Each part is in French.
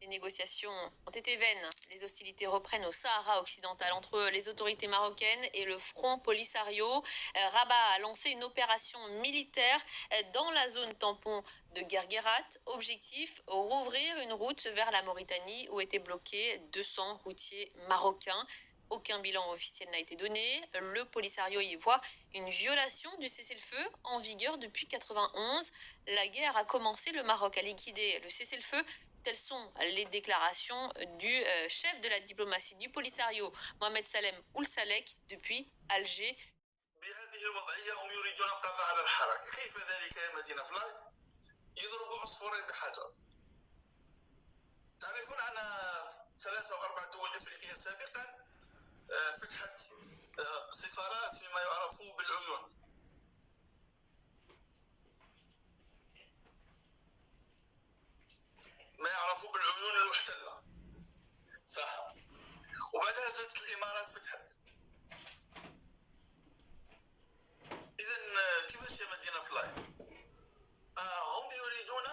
Les négociations ont été vaines. Les hostilités reprennent au Sahara occidental entre les autorités marocaines et le Front Polisario. Rabat a lancé une opération militaire dans la zone tampon de Guerguerat. Objectif, rouvrir une route vers la Mauritanie où étaient bloqués 200 routiers marocains. Aucun bilan officiel n'a été donné. Le Polisario y voit une violation du cessez-le-feu en vigueur depuis 1991. La guerre a commencé, le Maroc a liquidé le cessez-le-feu. Telles sont les déclarations du chef de la diplomatie du Polisario, Mohamed Salem Ould Salek, depuis Alger. بهذه الوضعية هم يريدون القضاء على الحركة. كيف ذلك يا مدينة فلاي؟ يضربوا عصفورين بحجر. تعرفون أن 3 أو 4 دول إفريقية سابقا فتحت سفارات فيما يعرف بالعيون. ما يعرفوا بالعيون المحتلة. صح. وبعدها زادت الإمارات فتحت. إذا كيفاش يا مدينة فلاي؟ هم يريدون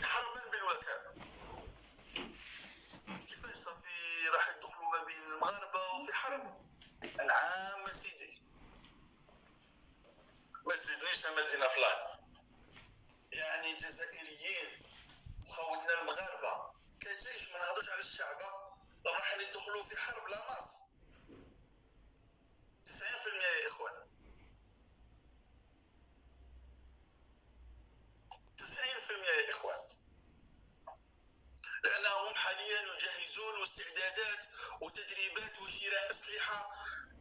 حربا بالوكالة. كيفاش صافي راح يدخلوا ما بين المغاربة وفي حرب؟ العام سيدي. ما تزيدنيش يا مدينة فلاي. يعني الجزائريين وخوتنا المغاربة كجيش ما نهضرش على الشعب راح ندخلوا في حرب لا ماس 90% يا إخوان 90% يا إخوان لأنهم حاليا يجهزون واستعدادات وتدريبات وشراء أسلحة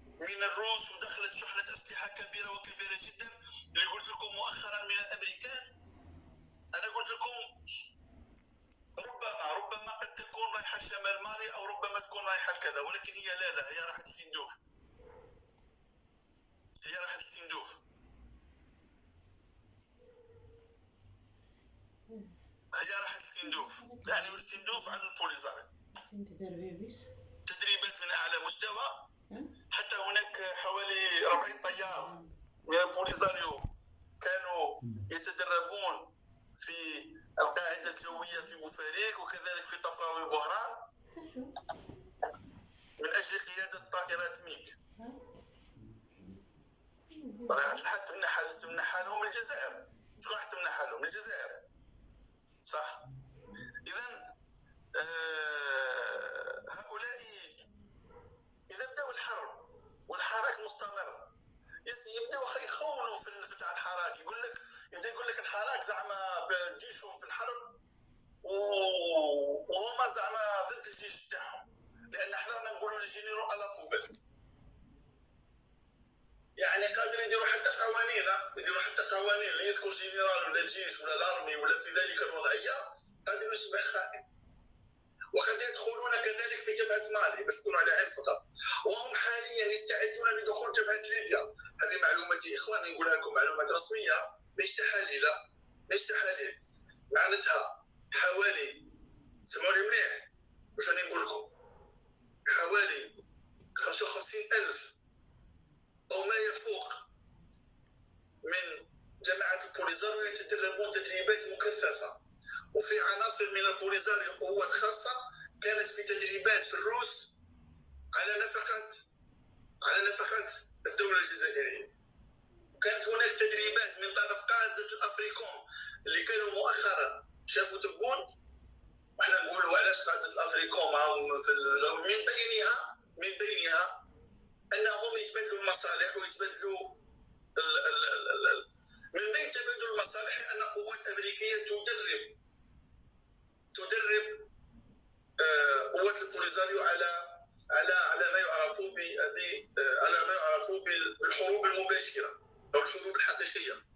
من الروس ودخلت شحنة أسلحة كبيرة وكبيرة جدا اللي قلت لكم مؤخرا من الأمريكان. أنا قلت لكم ربما قد تكون رايحة شمال مالي أو ربما تكون رايحة كذا ولكن هي لا هي راحت تندوف. هي راحت تندوف. هي راحت تندوف. يعني وش تندوف عند البوليزاريو. تدريبات من أعلى مستوى حتى هناك حوالي 40 طيار من البوليزاريو كانوا يتدربون في القاعدة الجوية في بوفاريك وكذلك في طفراوي بوهران من أجل قيادة طائرات ميك. راح تمنحها لهم الجزائر. شكون راح تمنحها لهم؟ الجزائر. صح. إذا هؤلاء إذا بدأوا الحرب والحراك مستمر يبدأوا يخونوا في تاع الحراك. يقول لك الحراك زعما جيشهم في الحرب وهما زعما ضد الجيش تاعهم لأن احنا رانا نقولوا للجنرال على قوبل. يعني قادرين يديروا حتى قوانين اللي يذكر جنرال ولا الجيش ولا الارمي ولا في ذلك الوضعية قادرين يصبح خائن. وقد يدخلون كذلك في جبهة مالي باش تكونوا على علم فقط. وهم حاليا يستعدون لدخول جبهة ليبيا. هذه معلوماتي إخواني نقولها لكم معلومات رسمية مش تحاليل. معناتها حوالي سمعوني مليح واش راني نقول لكم حوالي 55,000 أو ما يفوق من جماعة البوليزاريو يتدربون تدريبات مكثفة. وفي عناصر من البوليزاريو قوات خاصة كانت في تدريبات في الروس على نفقة الدولة الجزائرية. كانت هناك تدريبات من طرف قادة الأفريكوم اللي كانوا مؤخرا شافوا تبون. وإحنا نقولوا علاش قادة الأفريكوم من بينها أنهم يتبادلوا المصالح ويتبادلوا من بين تبادل المصالح أن قوات أمريكية تدرب قوات البوليزاريو على ما يعرف بالحروب المباشرة أو الحروب الحقيقية.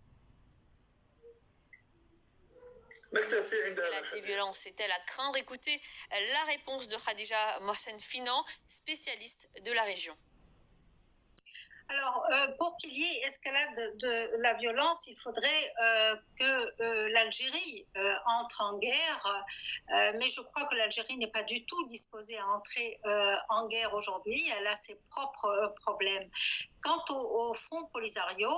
Des violences est-elle à craindre? Écoutez la réponse de Khadija Mohsen Finan, spécialiste de la région. Alors, pour qu'il y ait escalade de la violence, il faudrait que l'Algérie entre en guerre, mais je crois que l'Algérie n'est pas du tout disposée à entrer en guerre aujourd'hui, elle a ses propres problèmes. Quant au Front Polisario,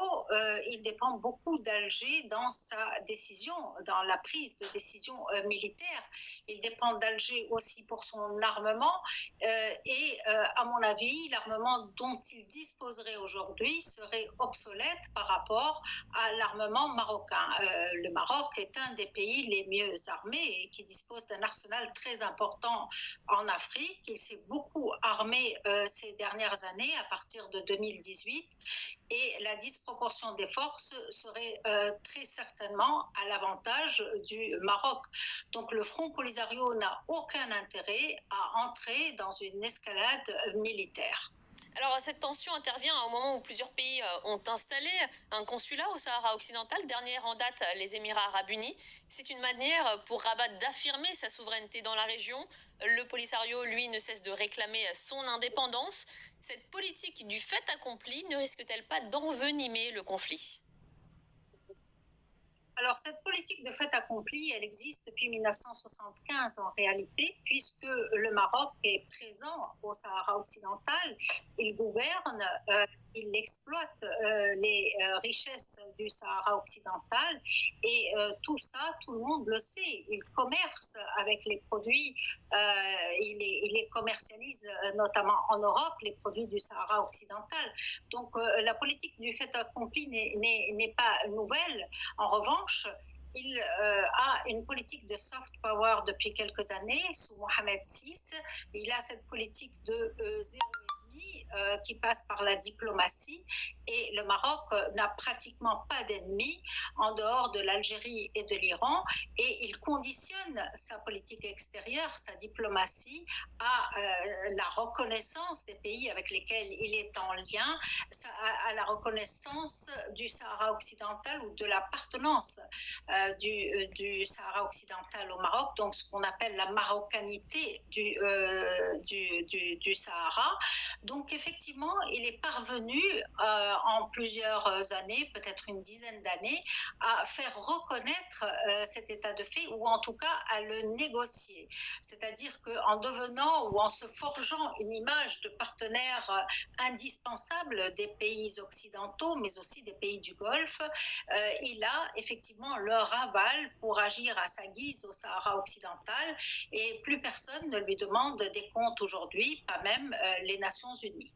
il dépend beaucoup d'Alger dans sa décision, dans la prise de décision militaire. Il dépend d'Alger aussi pour son armement et à mon avis, l'armement dont il disposerait aujourd'hui serait obsolète par rapport à l'armement marocain. Le Maroc est un des pays les mieux armés et qui dispose d'un arsenal très important en Afrique. Il s'est beaucoup armé ces dernières années à partir de 2018 et la disproportion des forces serait très certainement à l'avantage du Maroc. Donc le Front Polisario n'a aucun intérêt à entrer dans une escalade militaire. Alors, cette tension intervient au moment où plusieurs pays ont installé un consulat au Sahara occidental. Dernier en date, les Émirats arabes unis. C'est une manière pour Rabat d'affirmer sa souveraineté dans la région. Le Polisario, lui, ne cesse de réclamer son indépendance. Cette politique du fait accompli ne risque-t-elle pas d'envenimer le conflit ? Alors, cette politique de fait accompli, elle existe depuis 1975 en réalité, puisque le Maroc est présent au Sahara occidental. Il gouverne, il exploite les richesses du Sahara occidental et tout ça, tout le monde le sait. Il commerce avec les produits, il les commercialise notamment en Europe, les produits du Sahara occidental. Donc, la politique du fait accompli n'est pas nouvelle. En revanche, il a une politique de soft power depuis quelques années sous Mohamed VI. Il a cette politique de zéro qui passe par la diplomatie et le Maroc n'a pratiquement pas d'ennemis en dehors de l'Algérie et de l'Iran et il conditionne sa politique extérieure, sa diplomatie à la reconnaissance des pays avec lesquels il est en lien, à la reconnaissance du Sahara occidental ou de l'appartenance du Sahara occidental au Maroc, donc ce qu'on appelle la marocanité du Sahara. Donc effectivement, il est parvenu en plusieurs années, peut-être une dizaine d'années, à faire reconnaître cet état de fait ou en tout cas à le négocier. C'est-à-dire qu'en devenant ou en se forgeant une image de partenaire indispensable des pays occidentaux, mais aussi des pays du Golfe, il a effectivement leur aval pour agir à sa guise au Sahara occidental et plus personne ne lui demande des comptes aujourd'hui, pas même les Nations Unies.